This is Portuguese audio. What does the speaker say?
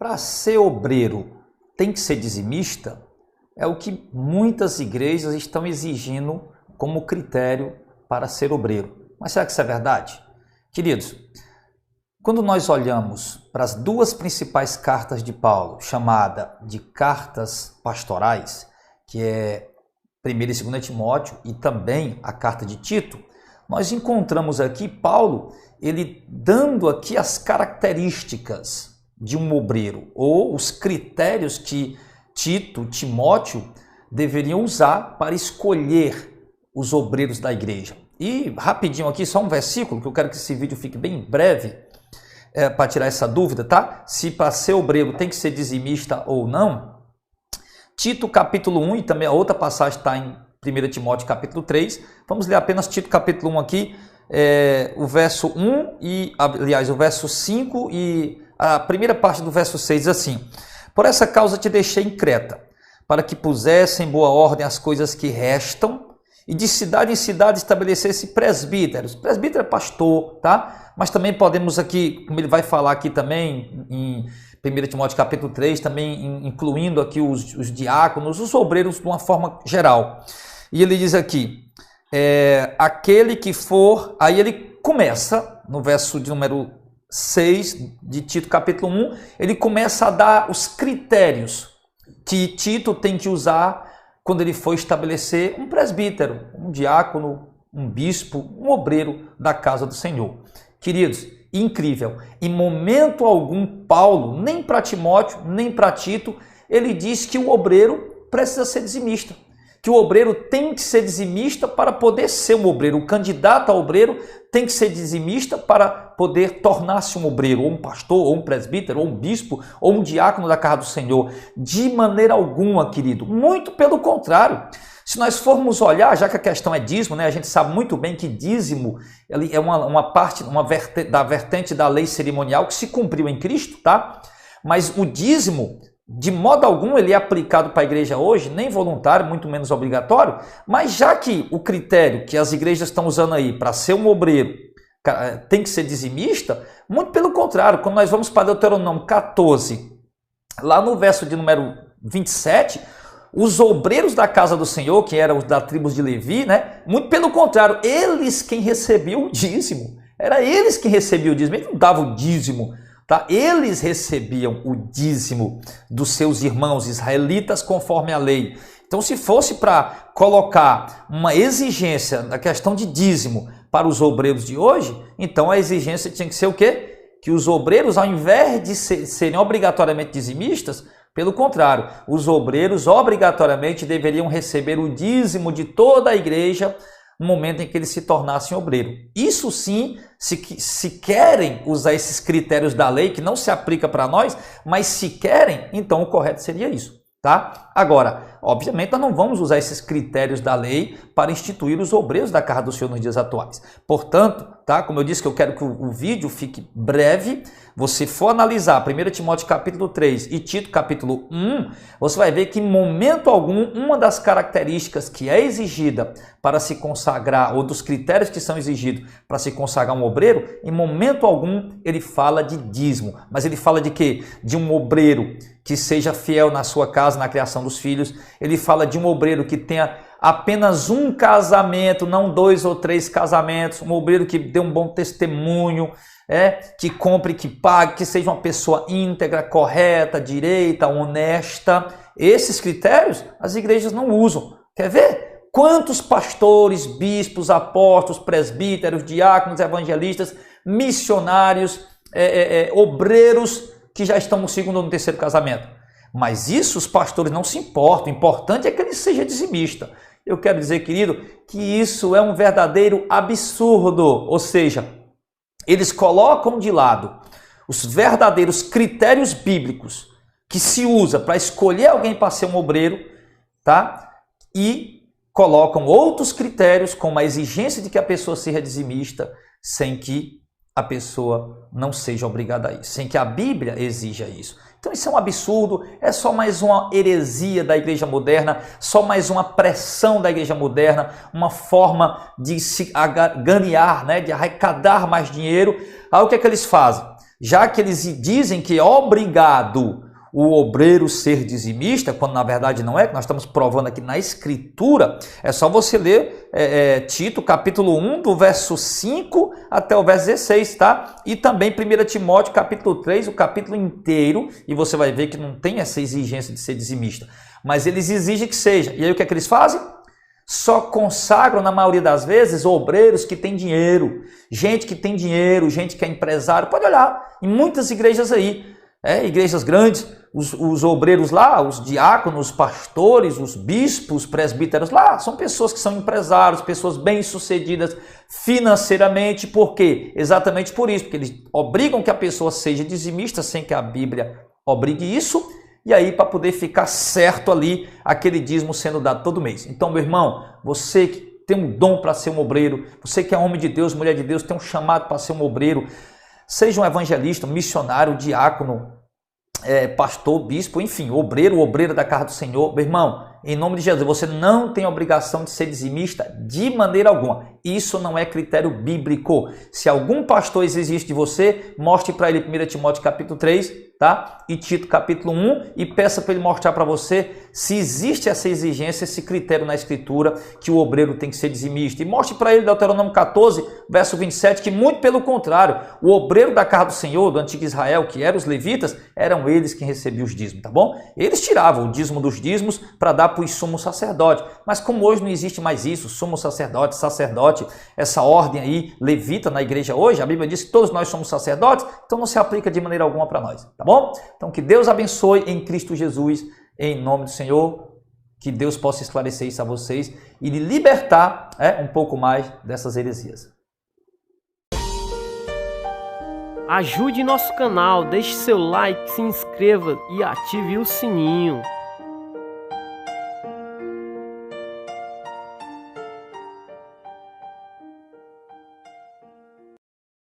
para ser obreiro tem que ser dizimista? É o que muitas igrejas estão exigindo como critério para ser obreiro. Mas será que isso é verdade? Queridos, quando nós olhamos para as duas principais cartas de Paulo, chamada de cartas pastorais, que é 1ª e 2ª Timóteo e também a carta de Tito, nós encontramos aqui Paulo, ele dando aqui as características de um obreiro, ou os critérios que Tito, Timóteo deveriam usar para escolher os obreiros da igreja. E rapidinho aqui, só um versículo, que eu quero que esse vídeo fique bem breve, para tirar essa dúvida, tá? Se para ser obreiro tem que ser dizimista ou não. Tito capítulo 1, e também a outra passagem está em 1 Timóteo capítulo 3. Vamos ler apenas Tito capítulo 1 aqui, o verso 1 e, aliás, o verso 5 e a primeira parte do verso 6 diz assim: por essa causa te deixei em Creta, para que pusesse em boa ordem as coisas que restam, e de cidade em cidade estabelecesse presbíteros. Presbítero é pastor, tá? Mas também podemos aqui, como ele vai falar aqui também, em 1 Timóteo capítulo 3, também incluindo aqui os diáconos, os obreiros de uma forma geral. E ele diz aqui, aquele que for, aí ele começa, no verso de número 6 de Tito capítulo 1, ele começa a dar os critérios que Tito tem que usar quando ele for estabelecer um presbítero, um diácono, um bispo, um obreiro da casa do Senhor. Queridos, incrível, em momento algum Paulo, nem para Timóteo, nem para Tito, ele diz que o obreiro precisa ser dizimista, que o obreiro tem que ser dizimista para poder ser um obreiro, o candidato a obreiro tem que ser dizimista para poder tornar-se um obreiro, ou um pastor, ou um presbítero, ou um bispo, ou um diácono da casa do Senhor. De maneira alguma, querido, muito pelo contrário. Se nós formos olhar, já que a questão é dízimo, né, a gente sabe muito bem que dízimo ele é uma parte da vertente da lei cerimonial que se cumpriu em Cristo, tá? Mas o dízimo, de modo algum, ele é aplicado para a igreja hoje, nem voluntário, muito menos obrigatório, mas já que o critério que as igrejas estão usando aí para ser um obreiro tem que ser dizimista, muito pelo contrário, quando nós vamos para Deuteronômio 14, lá no verso de número 27, os obreiros da casa do Senhor, que eram os da tribo de Levi, né? Muito pelo contrário, eles quem recebiam o dízimo, era eles que recebiam o dízimo, eles não davam o dízimo, tá? Eles recebiam o dízimo dos seus irmãos israelitas conforme a lei. Então, se fosse para colocar uma exigência na questão de dízimo para os obreiros de hoje, então a exigência tinha que ser o quê? Que os obreiros, ao invés de serem obrigatoriamente dizimistas, pelo contrário, os obreiros obrigatoriamente deveriam receber o dízimo de toda a igreja no momento em que eles se tornassem obreiro. Isso sim, se querem usar esses critérios da lei, que não se aplica para nós, mas se querem, então o correto seria isso, tá? Agora, obviamente nós não vamos usar esses critérios da lei para instituir os obreiros da casa do Senhor nos dias atuais. Portanto, tá? Como eu disse que eu quero que o vídeo fique breve, você for analisar 1 Timóteo capítulo 3 e Tito capítulo 1, você vai ver que em momento algum, uma das características que é exigida para se consagrar, ou dos critérios que são exigidos para se consagrar um obreiro, em momento algum ele fala de dízimo. Mas ele fala de quê? De um obreiro que seja fiel na sua casa, na criação dos filhos. Ele fala de um obreiro que tenha apenas um casamento, não 2 ou 3 casamentos, um obreiro que dê um bom testemunho, que compre, que pague, que seja uma pessoa íntegra, correta, direita, honesta. Esses critérios as igrejas não usam. Quer ver? Quantos pastores, bispos, apóstolos, presbíteros, diáconos, evangelistas, missionários, obreiros que já estão no 2º ou no 3º casamento? Mas isso os pastores não se importam. O importante é que ele seja dizimista. Eu quero dizer, querido, que isso é um verdadeiro absurdo. Ou seja, eles colocam de lado os verdadeiros critérios bíblicos que se usa para escolher alguém para ser um obreiro, tá? E colocam outros critérios como a exigência de que a pessoa seja dizimista, sem que a pessoa não seja obrigada a isso, sem que a Bíblia exija isso. Então isso é um absurdo, é só mais uma heresia da igreja moderna, só mais uma pressão da igreja moderna, uma forma de se ganhar, né, de arrecadar mais dinheiro. Aí o que é que eles fazem? já que eles dizem que é obrigado o obreiro ser dizimista, quando na verdade não é, que nós estamos provando aqui na Escritura, é só você ler Tito, capítulo 1, do verso 5 até o verso 16, tá? E também 1 Timóteo, capítulo 3, o capítulo inteiro, e você vai ver que não tem essa exigência de ser dizimista, mas eles exigem que seja. E aí o que é que eles fazem? Só consagram, na maioria das vezes, obreiros que têm dinheiro, gente que tem dinheiro, gente que é empresário. Pode olhar, em muitas igrejas aí, igrejas grandes, os obreiros lá, os diáconos, os pastores, os bispos, os presbíteros lá, são pessoas que são empresários, pessoas bem-sucedidas financeiramente. Por quê? Exatamente por isso, porque eles obrigam que a pessoa seja dizimista sem que a Bíblia obrigue isso, e aí para poder ficar certo ali, aquele dízimo sendo dado todo mês. Então, meu irmão, você que tem um dom para ser um obreiro, você que é homem de Deus, mulher de Deus, tem um chamado para ser um obreiro, seja um evangelista, um missionário, diácono, pastor, bispo, enfim, obreiro, obreira da casa do Senhor. Meu irmão, em nome de Jesus, você não tem obrigação de ser dizimista de maneira alguma. Isso não é critério bíblico. Se algum pastor exigir isso de você, mostre para ele 1 Timóteo capítulo 3, tá? E Tito capítulo 1, e peça para ele mostrar para você se existe essa exigência, esse critério na Escritura, que o obreiro tem que ser dizimista. E mostre para ele Deuteronômio 14, verso 27, que muito pelo contrário, o obreiro da casa do Senhor, do antigo Israel, que eram os levitas, eram eles quem recebiam os dízimos, tá bom? Eles tiravam o dízimo dos dízimos para dar para os sumos sacerdotes. Mas como hoje não existe mais isso, sumo sacerdote, essa ordem aí, levita na igreja hoje, a Bíblia diz que todos nós somos sacerdotes, então não se aplica de maneira alguma para nós, tá bom? Então que Deus abençoe em Cristo Jesus, em nome do Senhor, que Deus possa esclarecer isso a vocês e lhe libertar um pouco mais dessas heresias. Ajude nosso canal, deixe seu like, se inscreva e ative o sininho.